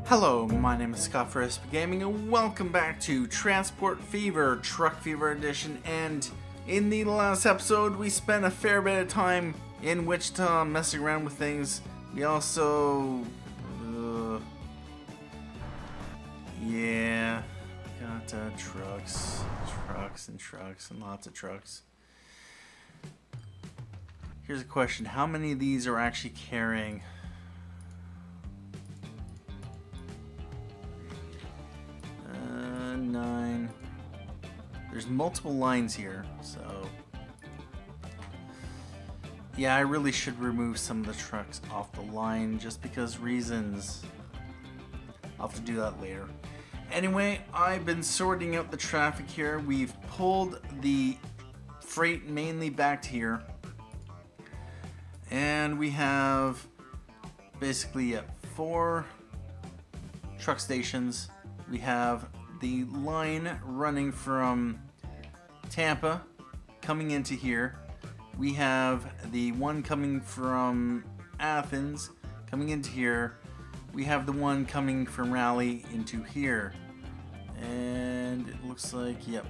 Hello, my name is Scott for SP Gaming and welcome back to Transport Fever, Truck Fever Edition. And in the last episode we spent a fair bit of time in Wichita messing around with things. We also... got trucks and lots of trucks. Here's a question, how many of these are actually carrying? Nine. There's multiple lines here, so yeah, I really should remove some of the trucks off the line just because reasons. I'll have to do that later. Anyway, I've been sorting out the traffic here. We've pulled the freight mainly back to here, and we have basically 4 truck stations. We have the line running from Tampa coming into here. We have the one coming from Athens coming into here. We have the one coming from Raleigh into here. And it looks like, yep.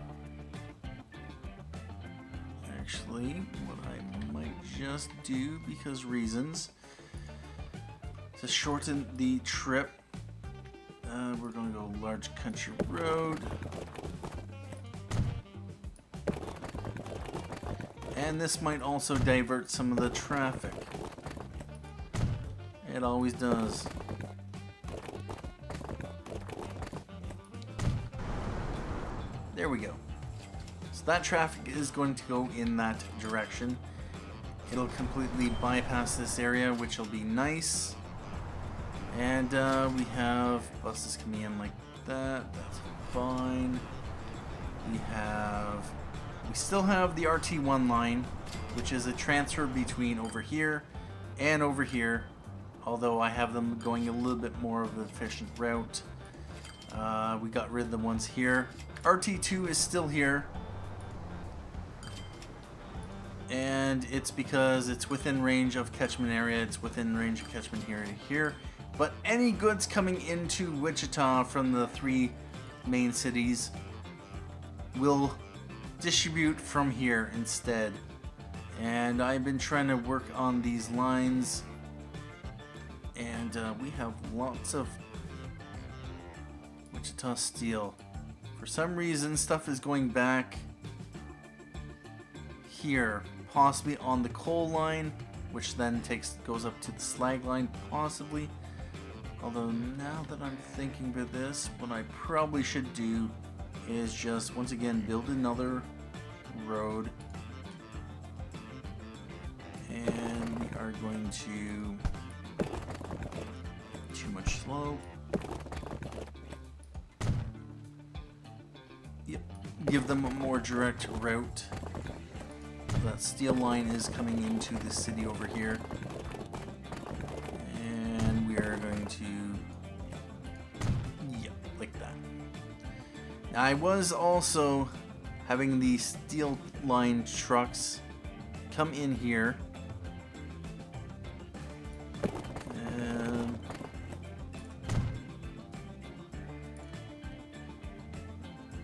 Actually, what I might just do, because reasons, to shorten the trip, we're going to go Large Country Road. And this might also divert some of the traffic. It always does. There we go. So that traffic is going to go in that direction. It'll completely bypass this area, which will be nice. And we have buses coming in like that. That's fine. We still have the RT1 line, which is a transfer between over here and over here. Although I have them going a little bit more of an efficient route. We got rid of the ones here. RT2 is still here. And it's because it's within range of catchment area. It's within range of catchment here and here. But any goods coming into Wichita from the 3 main cities will distribute from here instead. And I've been trying to work on these lines. And we have lots of Wichita steel. For some reason, stuff is going back here, possibly on the coal line, which then goes up to the slag line, possibly. Although now that I'm thinking about this, what I probably should do is just once again build another road, and we are going to too much slope. Yep, give them a more direct route. That steel line is coming into the city over here. And we are going to, yep, like that. Now, I was also having the steel line trucks come in here. And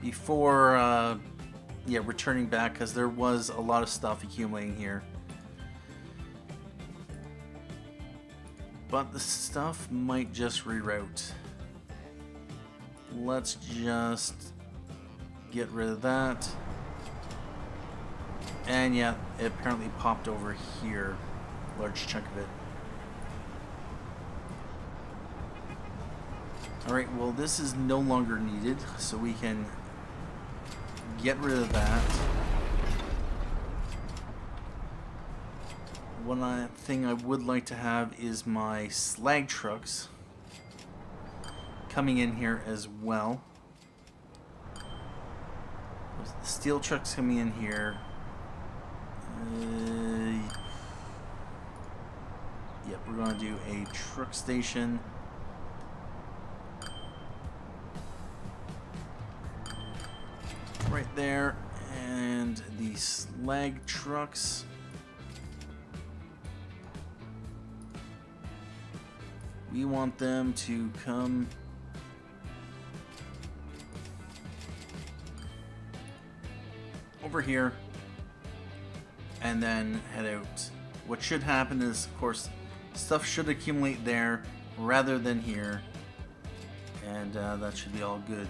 before returning back, because there was a lot of stuff accumulating here. But the stuff might just reroute. Let's just get rid of that. And yeah, it apparently popped over here. Large chunk of it. Alright, well this is no longer needed, so we can get rid of that. One thing I would like to have is my slag trucks coming in here as well. There's the steel trucks coming in here. Yep, we're going to do a truck station. Right there, and the slag trucks We want them to come over here and then head out. What should happen is, of course, stuff should accumulate there rather than here, and that should be all good.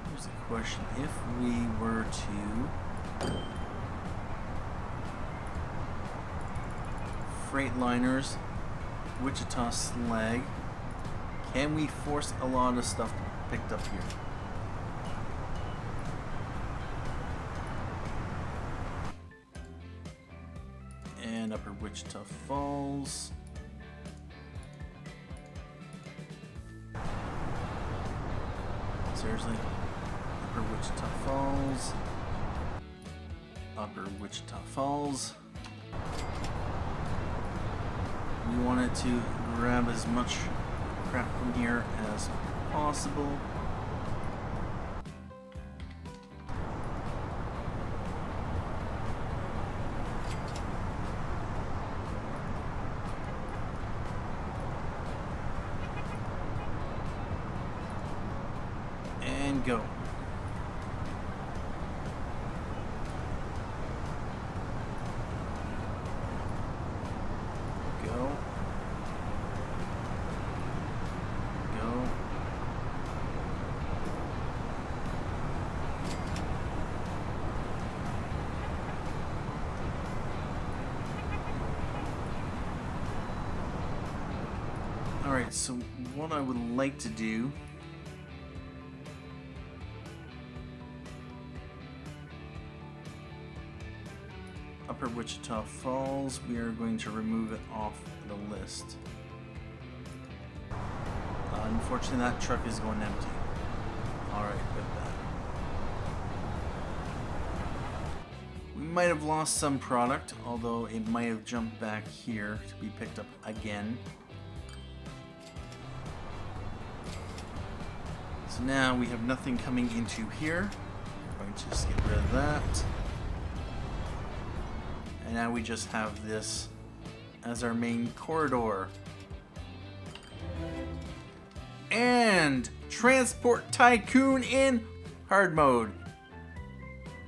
Here's a question. If we were to Freightliners, Wichita Slag, can we force a lot of stuff picked up here? And Upper Wichita Falls. Seriously? Upper Wichita Falls. Upper Wichita Falls. We wanted to grab as much crap from here as possible. And go. Go. Go. Alright, so what I would like to do Upper Wichita Falls, we are going to remove it off the list. Unfortunately, that truck is going empty. Alright, good that. We might have lost some product, although it might have jumped back here to be picked up again. So now we have nothing coming into here. We're going to just get rid of that. And now we just have this as our main corridor. And Transport Tycoon in hard mode.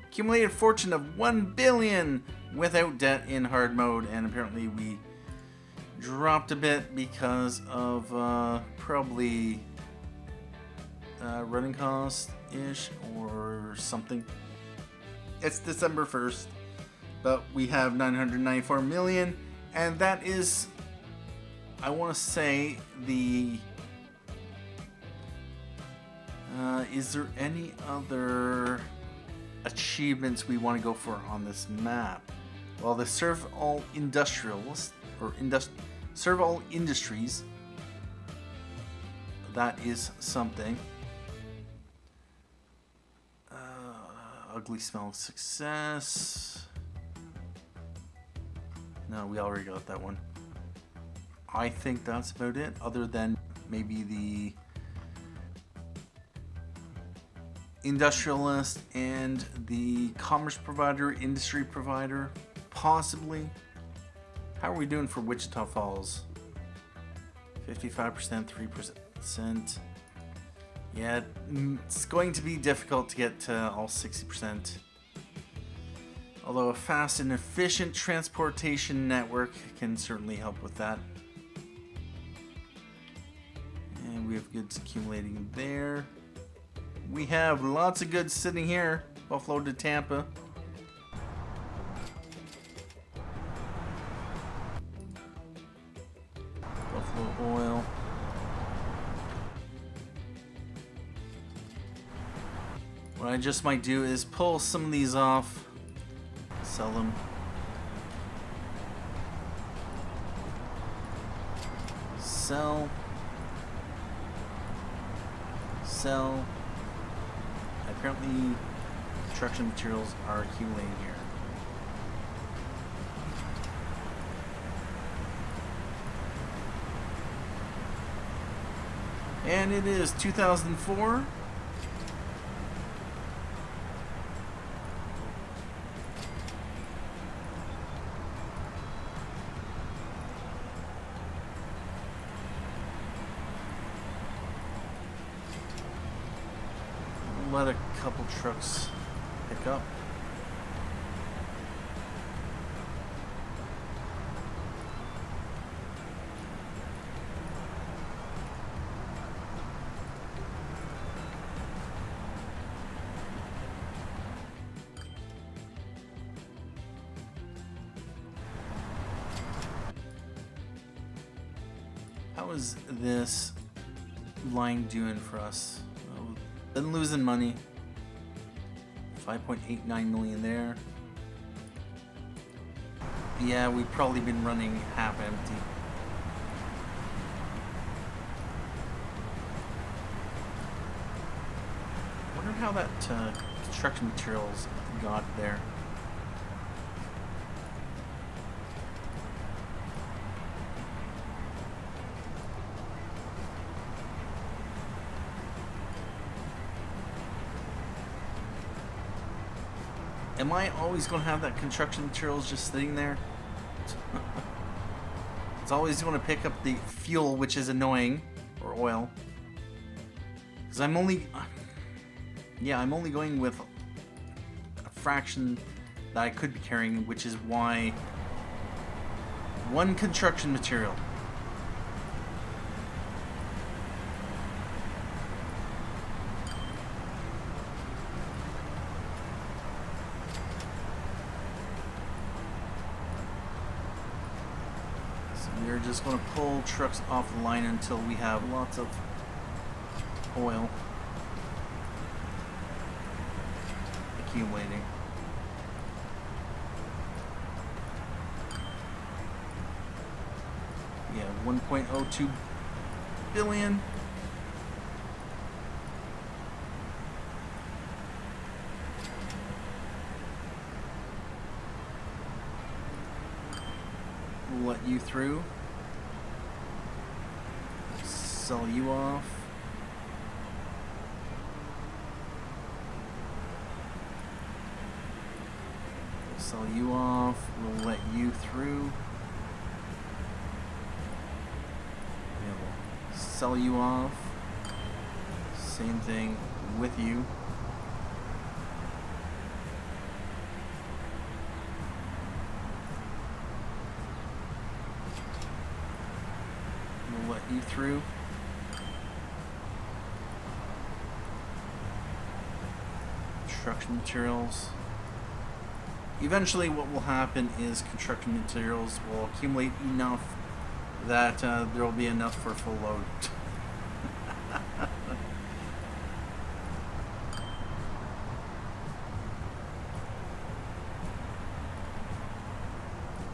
Accumulated fortune of 1 billion without debt in hard mode. And apparently we dropped a bit because of probably running cost-ish or something. It's December 1st. But we have 994 million, and that is, I want to say, the, is there any other achievements we want to go for on this map? Well, the serve all industrials, or serve all industries, that is something. Ugly smell of success. No, we already got that one. I think that's about it, other than maybe the industrialist and the commerce provider, industry provider, possibly. How are we doing for Wichita Falls? 55%, 3%. Yeah, it's going to be difficult to get to all 60%. Although a fast and efficient transportation network can certainly help with that. And we have goods accumulating there. We have lots of goods sitting here. Buffalo to Tampa. Buffalo oil. What I just might do is pull some of these off. Sell them. Sell. Sell. Apparently, construction materials are accumulating here. And it is 2004. let a couple trucks pick up. How is this line doing for us? Oh, been losing money. 5.89 million there. Yeah, we've probably been running half empty. Wonder how that construction materials got there. Am I always going to have that construction materials just sitting there? It's always going to pick up the fuel, which is annoying, or oil. Because I'm only going with a fraction that I could be carrying, which is why one construction material. We're just going to pull trucks off the line until we have lots of oil accumulating. Yeah, 1.02 billion. We'll let you through. Sell you off. We'll sell you off. We'll let you through. Yeah, we'll sell you off. Same thing with you. We'll let you through. Construction materials. Eventually what will happen is construction materials will accumulate enough that there will be enough for full load.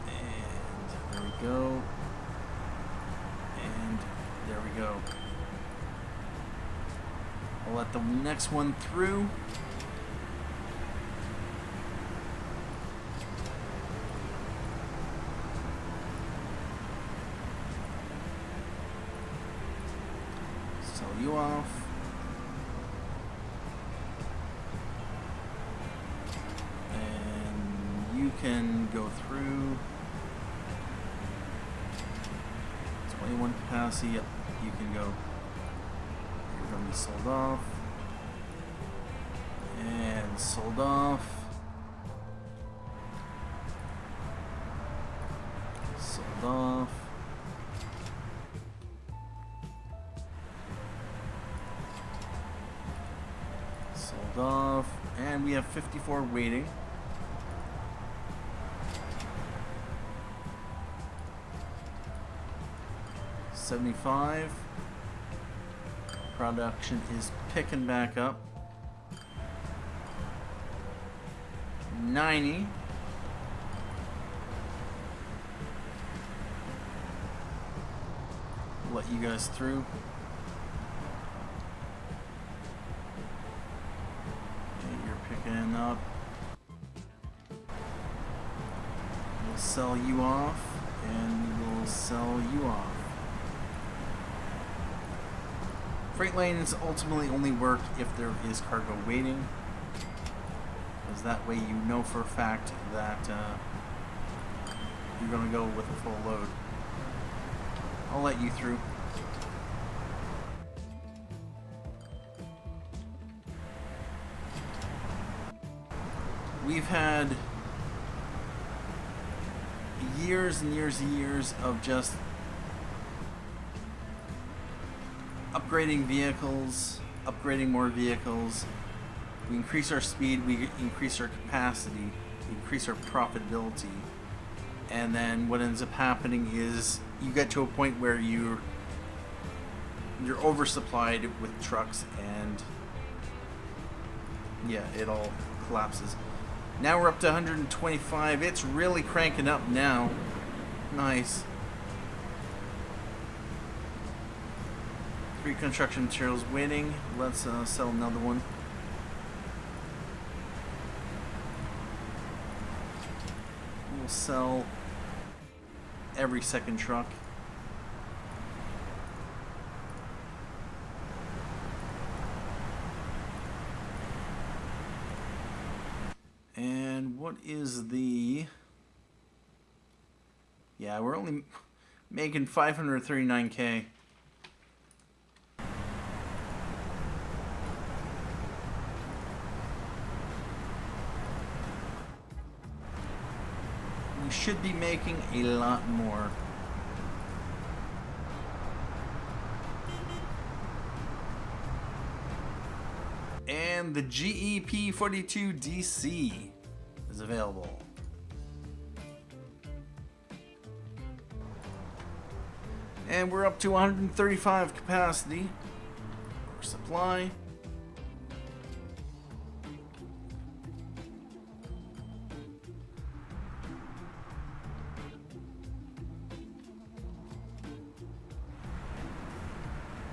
And there we go. And there we go. I'll let the next one through. You off. And you can go through. 21 capacity, yep, you can go. You're going to be sold off. And sold off. Sold off. Off, and we have 54 waiting. $75. Production is picking back up. 90. Let you guys through. Picking up. We'll sell you off, and we'll sell you off. Freight lanes ultimately only work if there is cargo waiting, because that way you know for a fact that you're going to go with a full load. I'll let you through. we've had years and years and years of just upgrading vehicles, upgrading more vehicles. We increase our speed, we increase our capacity, we increase our profitability, and then what ends up happening is you get to a point where you're oversupplied with trucks, and yeah, it all collapses. Now we're up to 125. It's really cranking up now. Nice. Pre-construction materials waiting. Let's sell another one. We'll sell every second truck. And what is the... Yeah, we're only making 539K. We should be making a lot more. And the ep22DC is available. And we're up to 135 capacity for supply.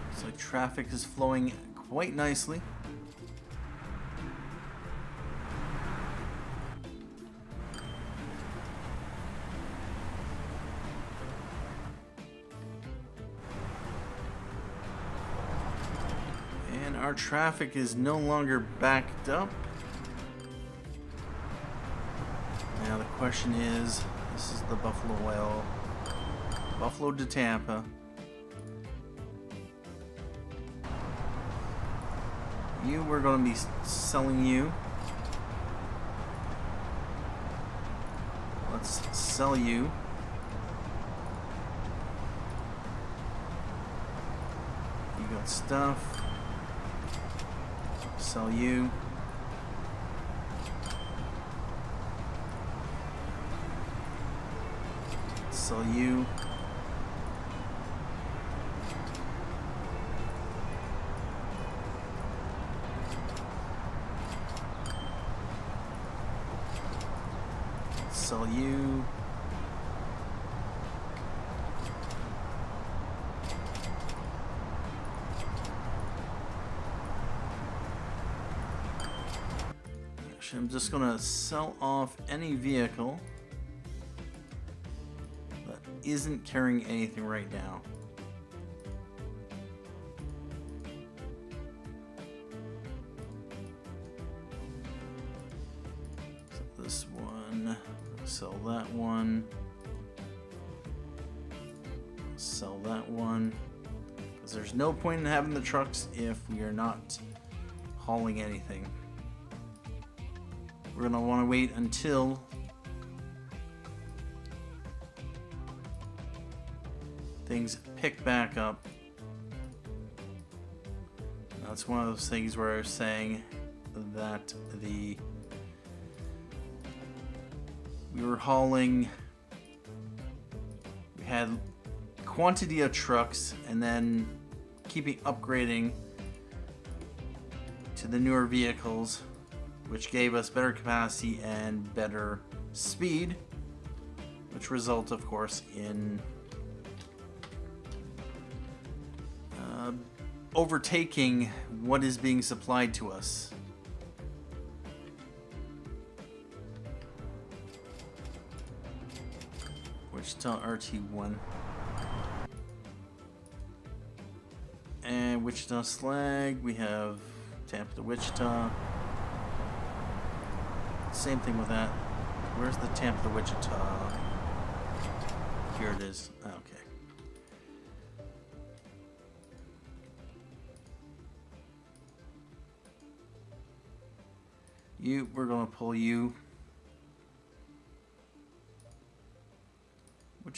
Looks like traffic is flowing quite nicely. Our traffic is no longer backed up. Now the question is, this is the Buffalo Oil, Buffalo to Tampa. We're going to be selling you. Let's sell you. You got stuff. Sell you. Sell you. Sell you. I'm just gonna sell off any vehicle that isn't carrying anything right now. So this one, sell that one, sell that one, because there's no point in having the trucks if we are not hauling anything. We're gonna want to wait until things pick back up. That's one of those things where I was saying that we were hauling, we had quantity of trucks and then keeping upgrading to the newer vehicles, which gave us better capacity and better speed, which result, of course, in overtaking what is being supplied to us. Wichita RT1 and Wichita Slag. We have Tampa to Wichita. Same thing with that. Where's the Tampa to Wichita? Here it is. Okay. We're gonna pull you.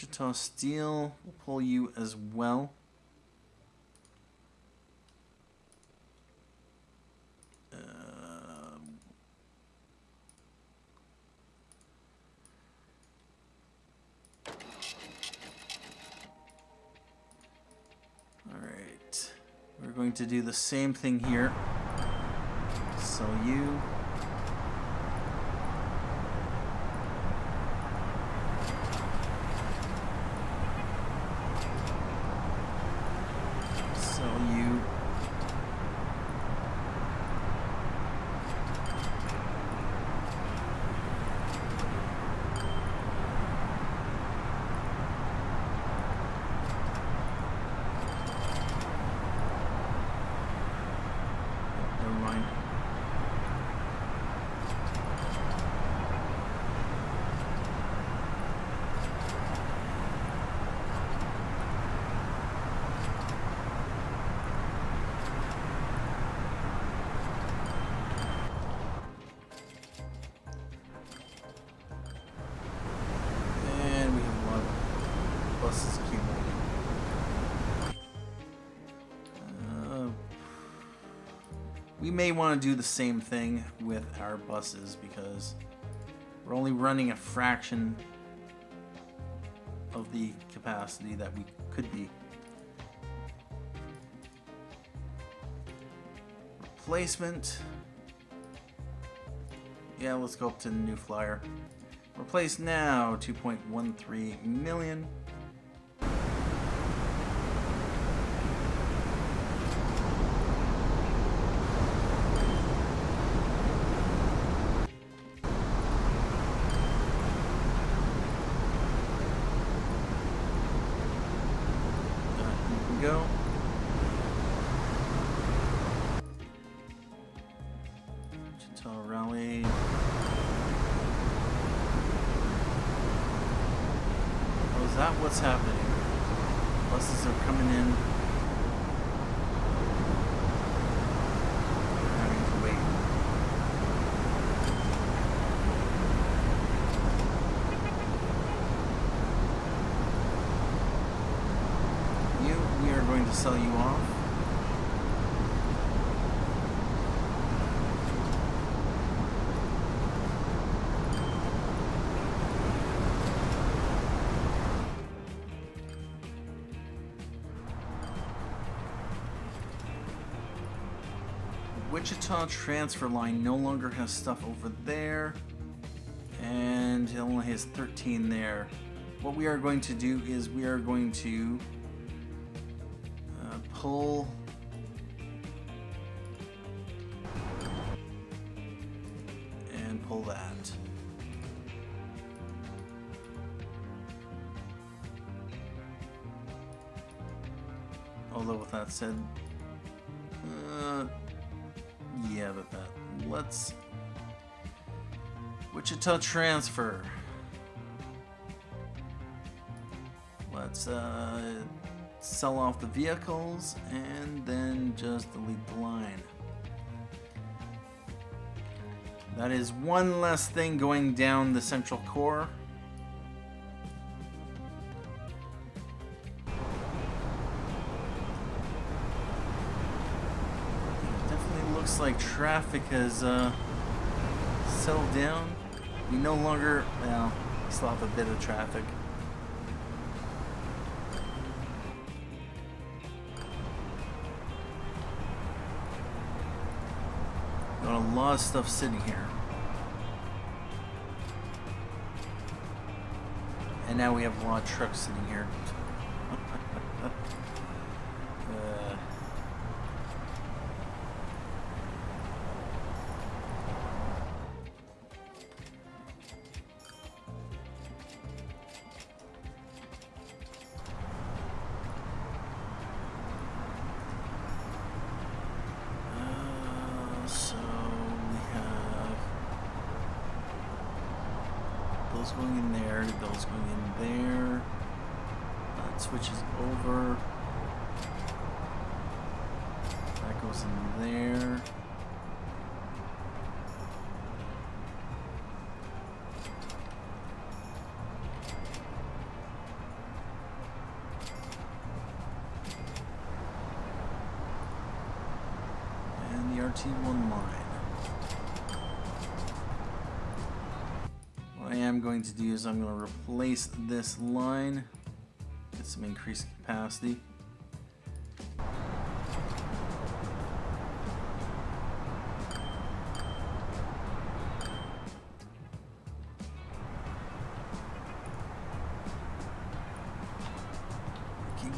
Wichita Steel, we'll pull you as well. Alright, we're going to do the same thing here. So you. Buses accumulating. We may want to do the same thing with our buses because we're only running a fraction of the capacity that we could be. Replacement. Yeah, let's go up to the new flyer. Replace now, 2.13 million. Go. Wichita Rally. Oh, is that what's happening? Buses are coming in. We're having to wait. We are going to sell you off. Wichita transfer line no longer has stuff over there, and it only has 13 there. What we are going to do is we are going to pull and pull that. Although with that said, yeah, but that, let's Wichita transfer. Let's sell off the vehicles and then just delete the line. That is one less thing going down the central core. It definitely looks like traffic has settled down. We no longer, well, we still have a bit of traffic. Got a lot of stuff sitting here. And now we have a lot of trucks sitting here. Those going in there, those going in there. That switches over. That goes in there. RT1 line. What I am going to do is I'm going to replace this line, get some increased capacity.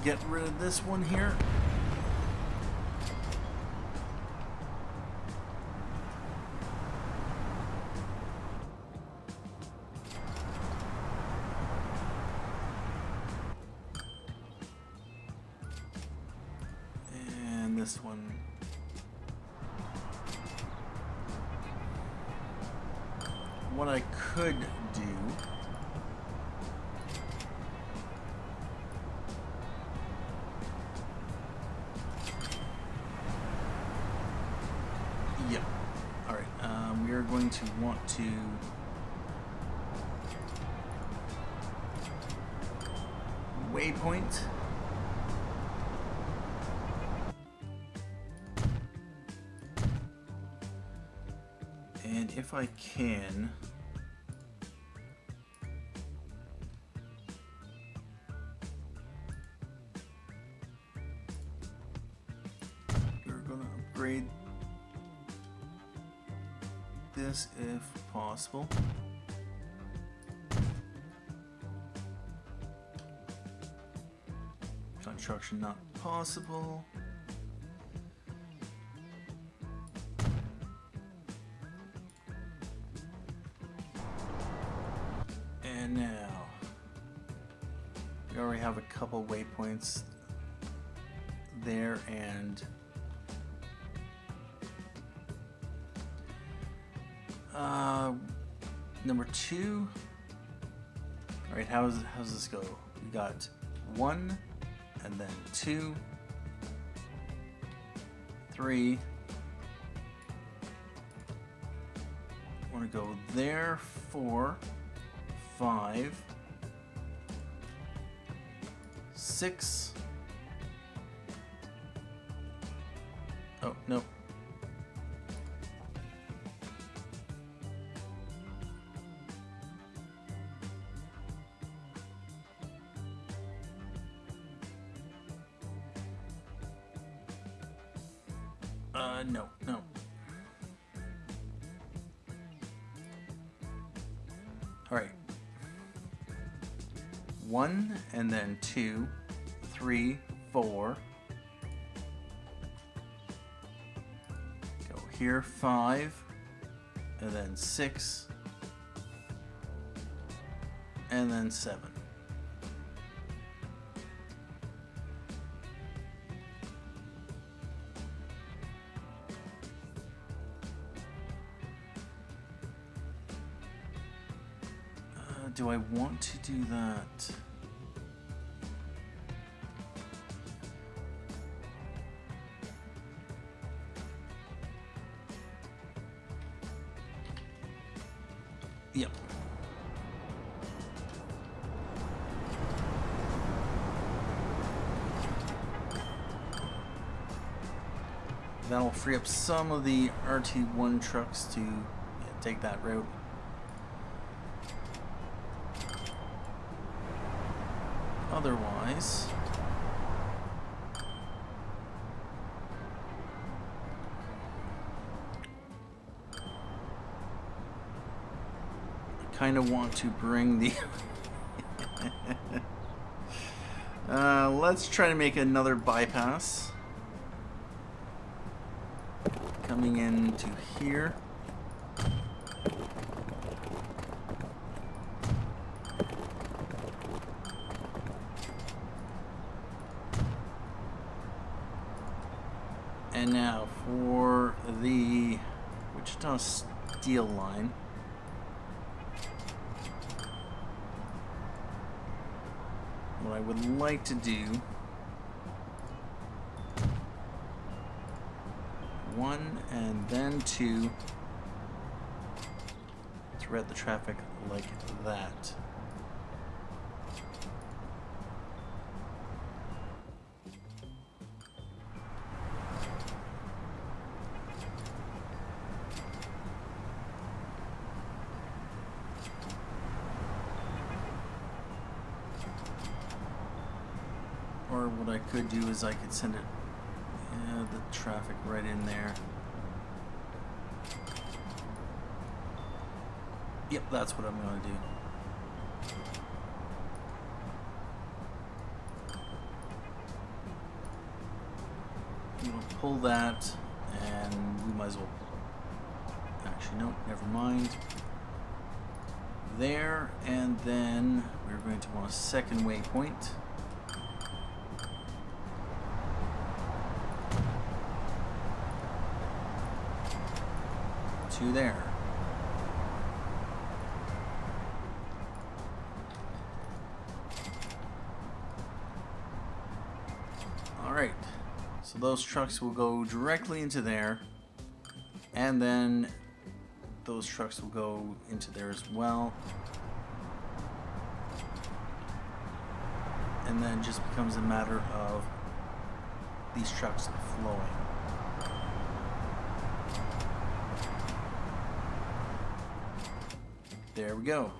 Get rid of this one here. And this one. What I could do we are going to want to waypoint. And if I can, we're going to upgrade this if possible. Construction not possible. And now we already have a couple waypoints there, and number 2. All right, how's this go? We got 1, and then 2, 3. Want to go there, 4, 5, 6. Oh, no. No. All right. 1, and then 2, 3, 4. Go here, 5, and then 6, and then 7. Do I want to do that? Yep. That'll free up some of the RT1 trucks to take that route. Otherwise, I kind of want to bring the let's try to make another bypass coming into here. And now for the Wichita Steel line. What I would like to do, 1 and then 2, thread the traffic like that. Or what I could do is I could send it, the traffic right in there. Yep, that's what I'm going to do. We'll pull that, and we might as well. Actually, no, never mind. There, and then we're going to want a second waypoint. To there. Alright, so those trucks will go directly into there, and then those trucks will go into there as well. And then it just becomes a matter of these trucks flowing. There we go.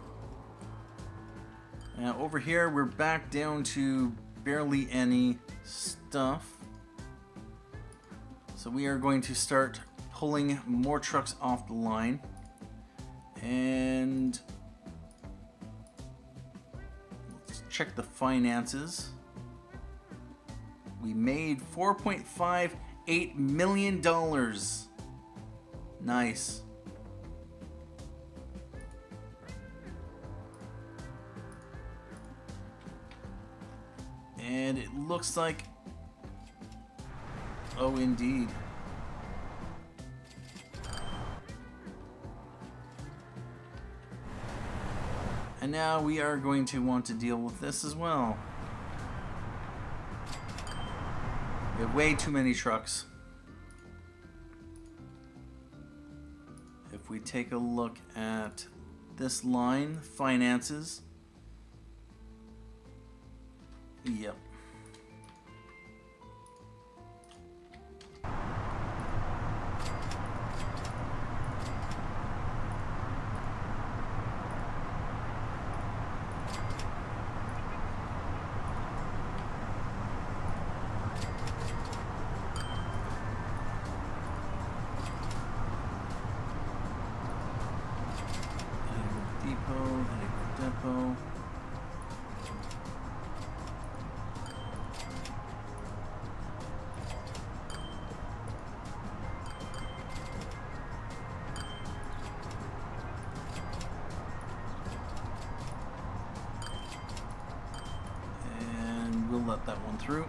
Now over here we're back down to barely any stuff. So we are going to start pulling more trucks off the line. And let's check the finances. We made $4.58 million. Nice. And it looks like, oh indeed. And now we are going to want to deal with this as well. We have way too many trucks. If we take a look at this line, finances. Yep. Depot. And we'll let that one through.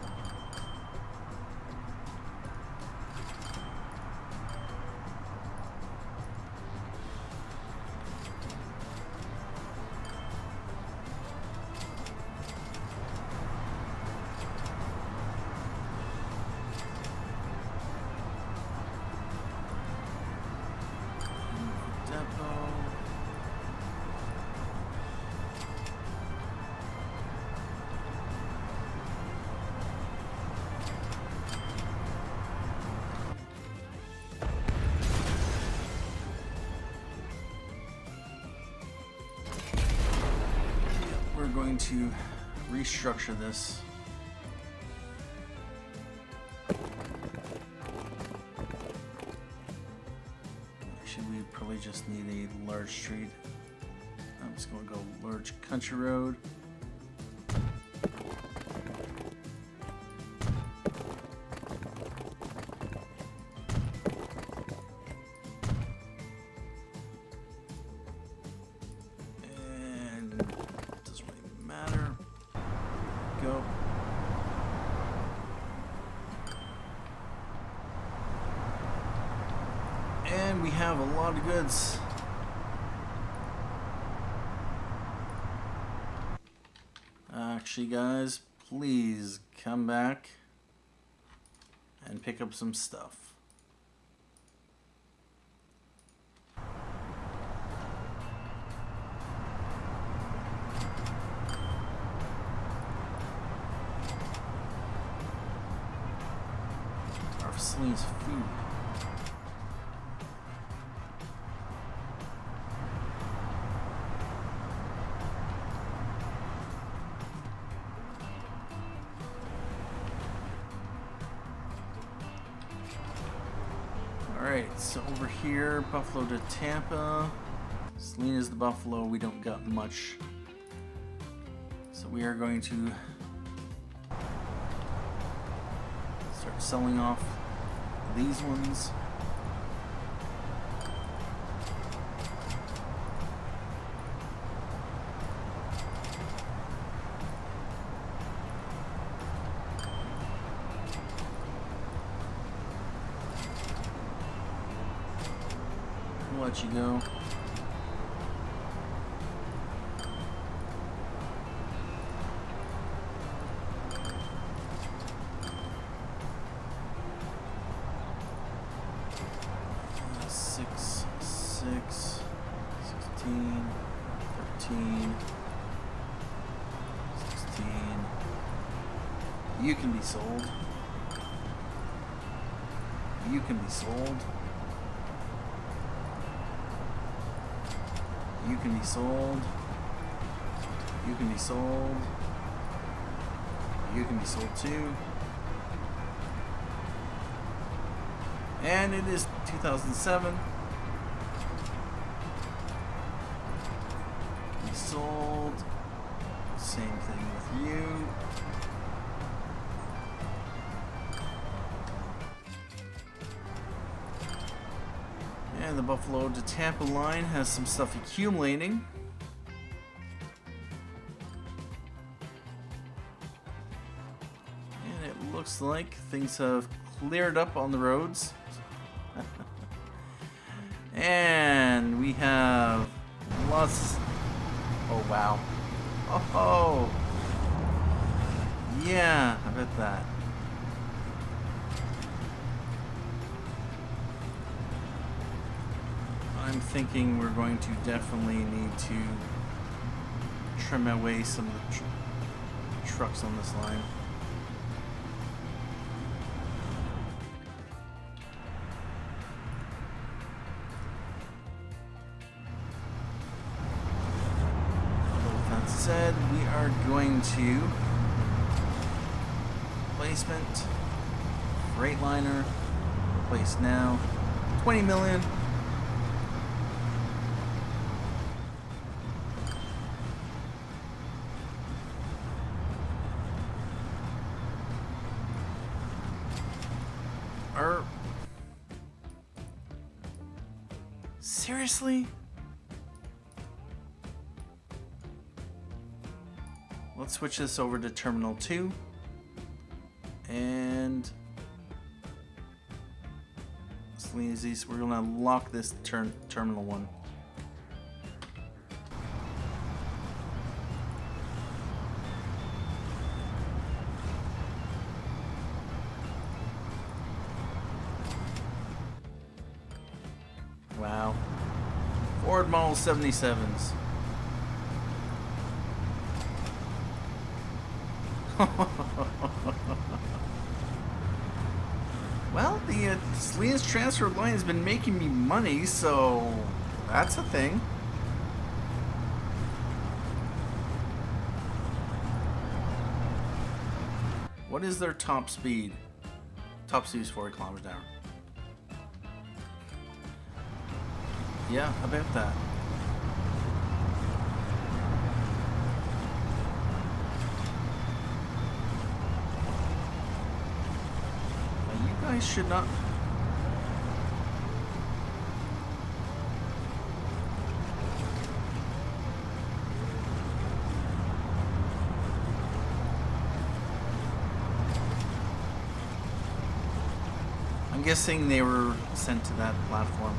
We're going to restructure this. Actually, we probably just need a large street. I'm just going to go large country road. Go. And we have a lot of goods. Actually, guys, please come back and pick up some stuff. Needs food. Alright, so over here, Buffalo to Tampa. Selena's the Buffalo, we don't got much. So we are going to start selling off these ones. We'll let you go. Six, 16, 13, 16. You can be sold. You can be sold. You can be sold. You can be sold. You can be sold too. And it is 2007. Be sold. Same thing with you. And the Buffalo to Tampa line has some stuff accumulating. And it looks like things have cleared up on the roads. And we have lots. Oh wow. Oh, yeah, I bet that. I'm thinking we're going to definitely need to trim away some of the trucks on this line. With that said, we are going to placement, Freightliner, place now, 20 million. Seriously? Let's switch this over to Terminal 2. And sleazy, so we're gonna lock this Terminal 1. Wow. Ford Model 77s. Well, the Selena's transfer line has been making me money, so that's a thing. What is their top speed? Top speed is 40 kilometers an hour. Yeah, about that. Now you guys should not. I'm guessing they were sent to that platform.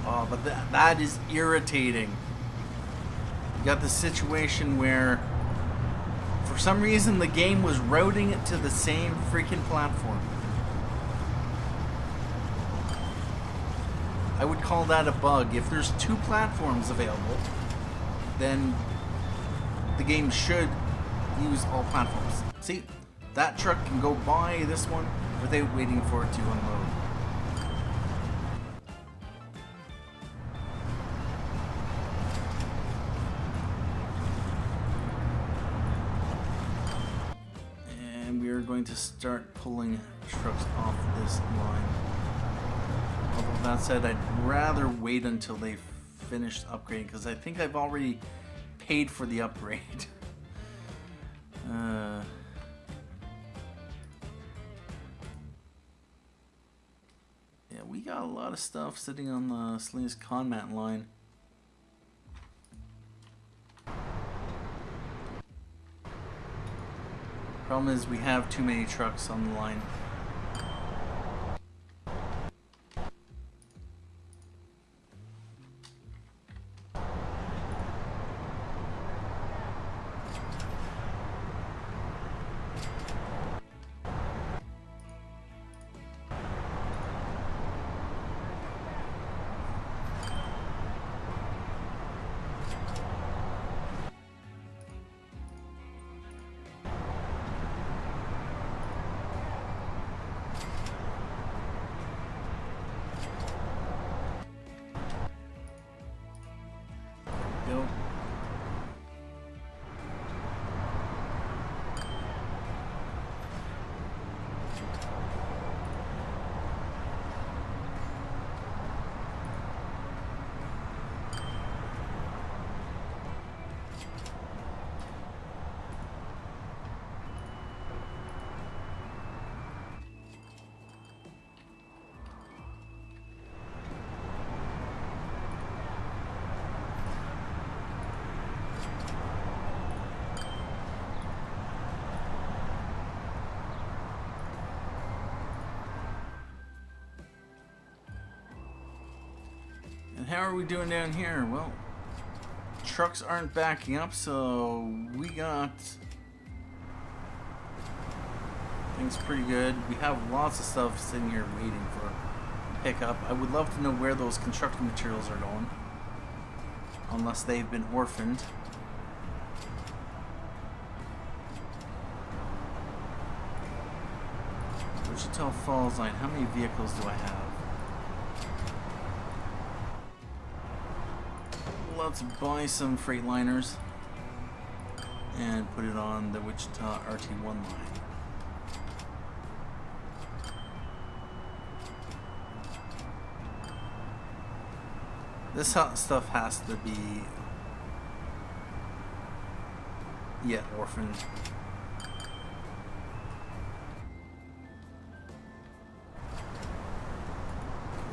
Oh, but that is irritating. You got the situation where, for some reason, the game was routing it to the same freaking platform. I would call that a bug. If there's two platforms available, then the game should use all platforms. See, that truck can go by this one without waiting for it to unload. Going to start pulling trucks off this line. Although that said, I'd rather wait until they finish upgrading, because I think I've already paid for the upgrade. Yeah, we got a lot of stuff sitting on the Salinas Conmat line. Problem is, we have too many trucks on the line. Go. And how are we doing down here? Well, trucks aren't backing up, so we got things pretty good. We have lots of stuff sitting here waiting for pickup. I would love to know where those construction materials are going, unless they've been orphaned. Wichita Falls line, how many vehicles do I have? Let's buy some Freightliners and put it on the Wichita RT1 line. This stuff has to be orphaned.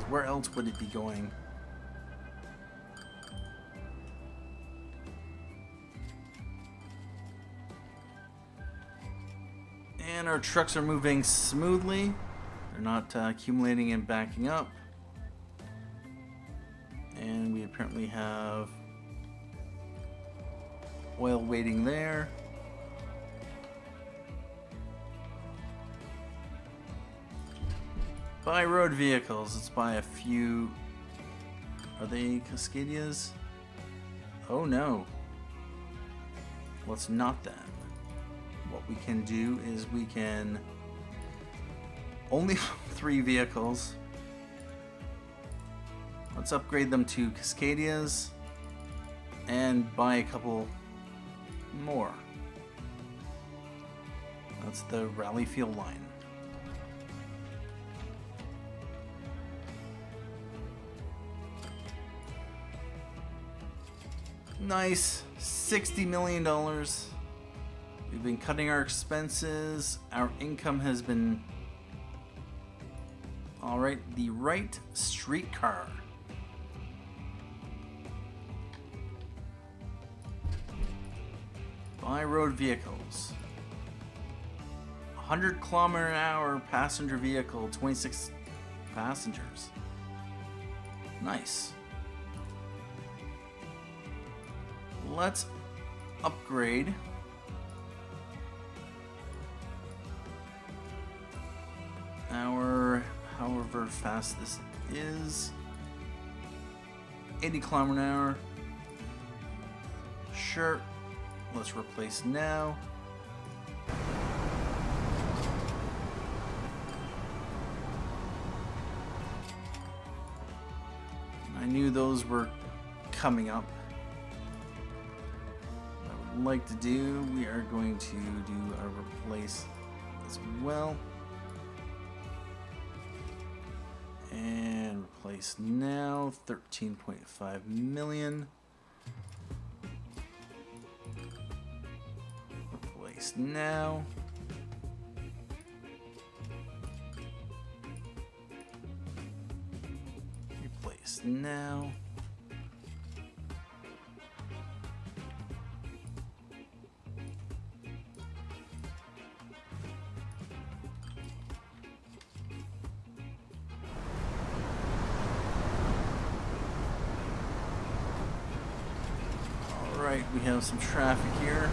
Where else would it be going? And our trucks are moving smoothly. They're not accumulating and backing up. And we apparently have oil waiting there. Buy road vehicles. Let's buy a few. Are they Cascadias? Oh no. Let's not that. What we can do is we can only 3 vehicles. Let's upgrade them to Cascadias and buy a couple more. That's the Rally Field line. Nice, $60 million. We've been cutting our expenses. Our income has been all right. The right streetcar. Buy road vehicles. 100 km/h passenger vehicle, 26 passengers. Nice. Let's upgrade our, however fast this is, 80 km/h. Sure. Let's replace now. I knew those were coming up. What I would like to do, we are going to do a replace as well. And replace now, 13.5 million. Replace now. Replace now. Alright, we have some traffic here.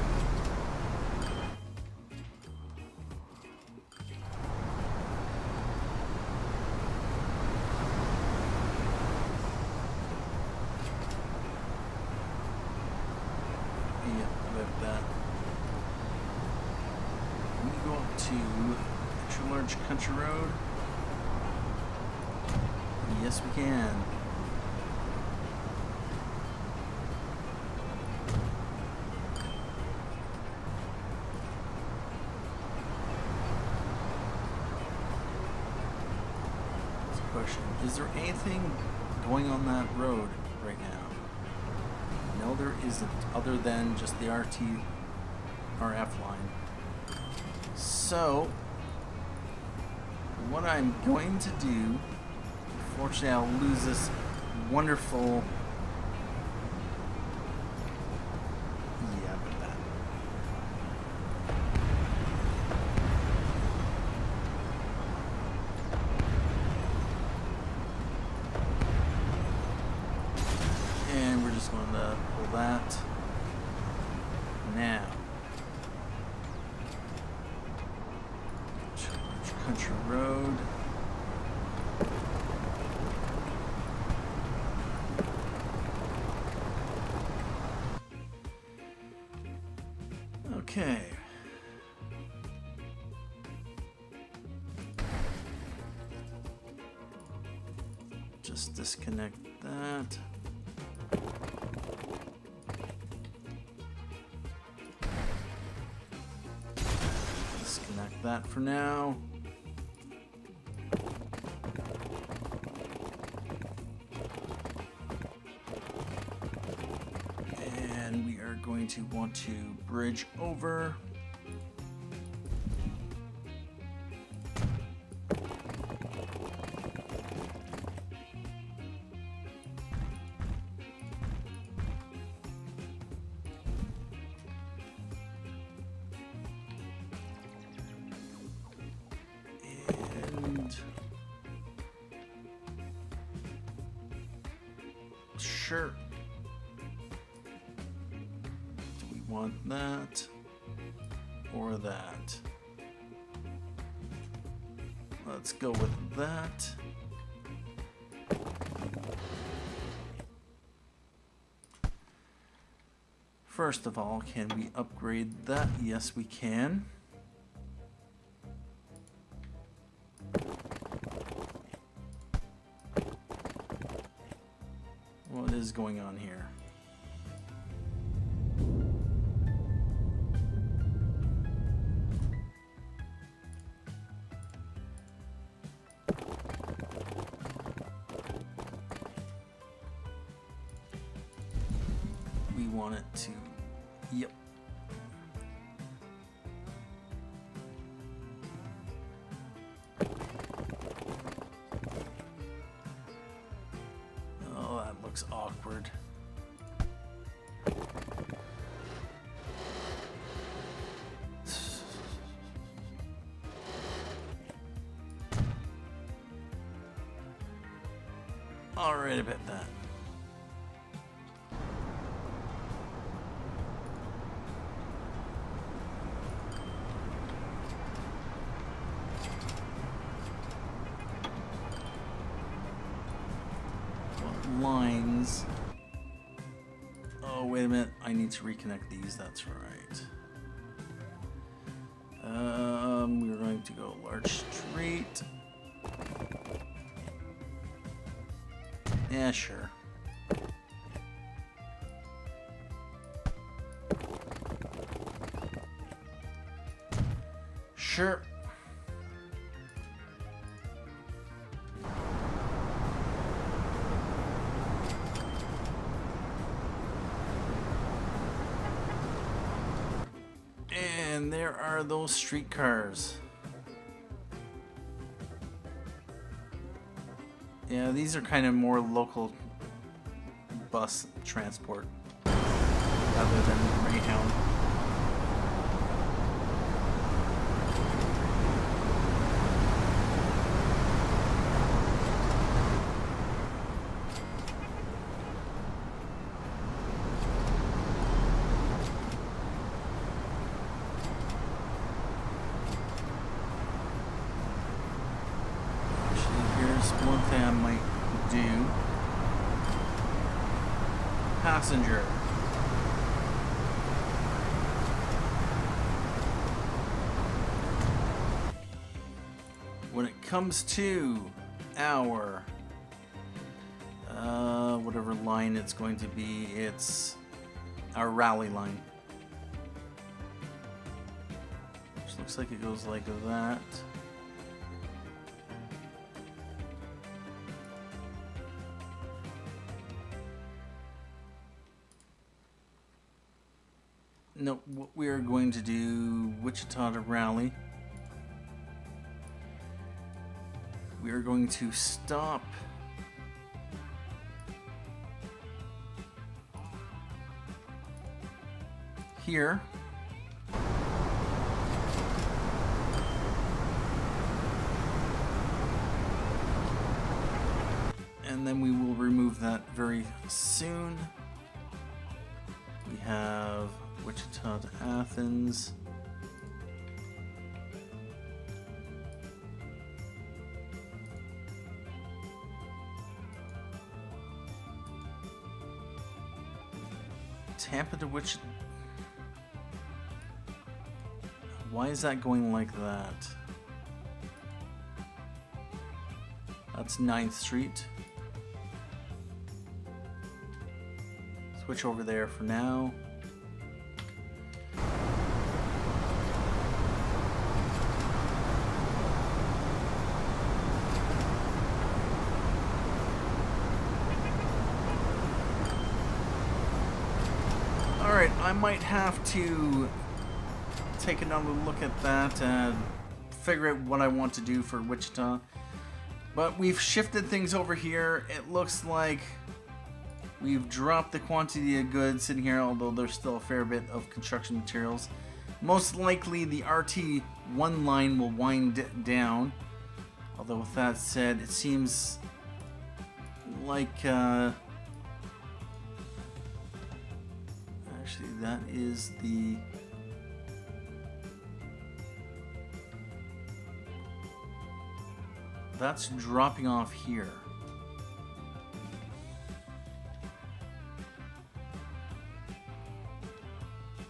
Country Road. Yes, we can. That's a question. Is there anything going on that road right now? No, there isn't, other than just the RF line. So what I'm going to do, unfortunately I'll lose this wonderful, but that. And we're just going to pull that now. Country Road. Okay. Just disconnect that. Disconnect that for now. Going to want to bridge over. And sure. Want that or that? Let's go with that. First of all, can we upgrade that? Yes, we can. What is going on here? We want it to, yep. Oh, that looks awkward. All right, about that. Lines. Oh, wait a minute. I need to reconnect these. That's right. We're going to go large street. Yeah, sure. Sure. And there are those streetcars. Yeah, these are kind of more local bus transport rather than Greyhound. One thing I might do. Passenger. When it comes to our whatever line it's going to be, it's our rally line. Which looks like it goes like that. No, what we are going to do, Wichita to Raleigh. We are going to stop here. And then we will remove that very soon. We have Wichita to Athens. Tampa to Wichita. Why is that going like that? That's 9th Street. Switch over there for now. Alright, I might have to take another look at that and figure out what I want to do for Wichita. But we've shifted things over here. It looks like we've dropped the quantity of goods in here, although there's still a fair bit of construction materials. Most likely the RT1 line will wind down. Although with that said, it seems like actually that is the that's dropping off here.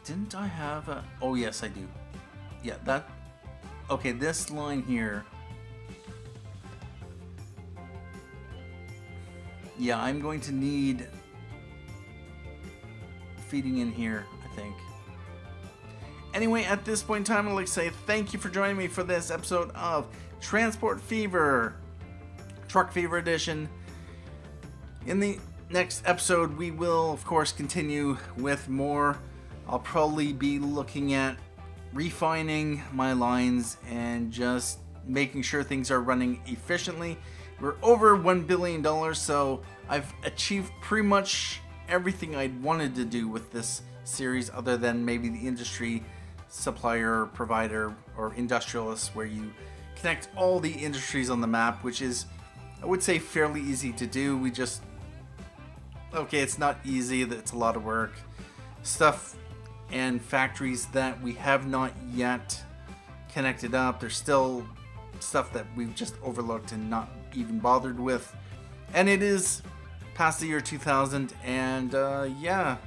Didn't I have a... Oh, yes, I do. Yeah, that... Okay, this line here... Yeah, I'm going to need feeding in here, I think. Anyway, at this point in time, I'd like to say thank you for joining me for this episode of Transport Fever, Truck Fever Edition. In the next episode, we will, of course, continue with more. I'll probably be looking at refining my lines and just making sure things are running efficiently. We're over $1 billion, so I've achieved pretty much everything I wanted to do with this series, other than maybe the industry supplier, provider, or industrialist, where you connect all the industries on the map, which is, I would say, fairly easy to do. We just... Okay, it's not easy, it's a lot of work. Stuff and factories that we have not yet connected up. There's still stuff that we've just overlooked and not even bothered with. And it is past the year 2000, and yeah,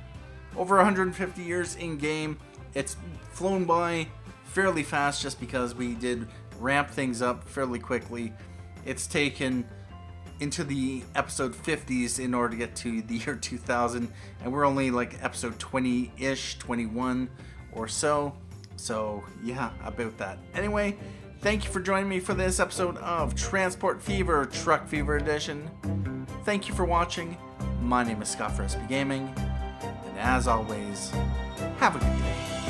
over 150 years in game. It's flown by fairly fast just because we did ramp things up fairly quickly. It's taken into the episode 50s in order to get to the year 2000, and we're only like episode 20-ish, 21 or so. So yeah, about that. Anyway, thank you for joining me for this episode of Transport Fever, Truck Fever Edition. Thank you for watching. My name is Scott for SB Gaming, and as always, have a good day.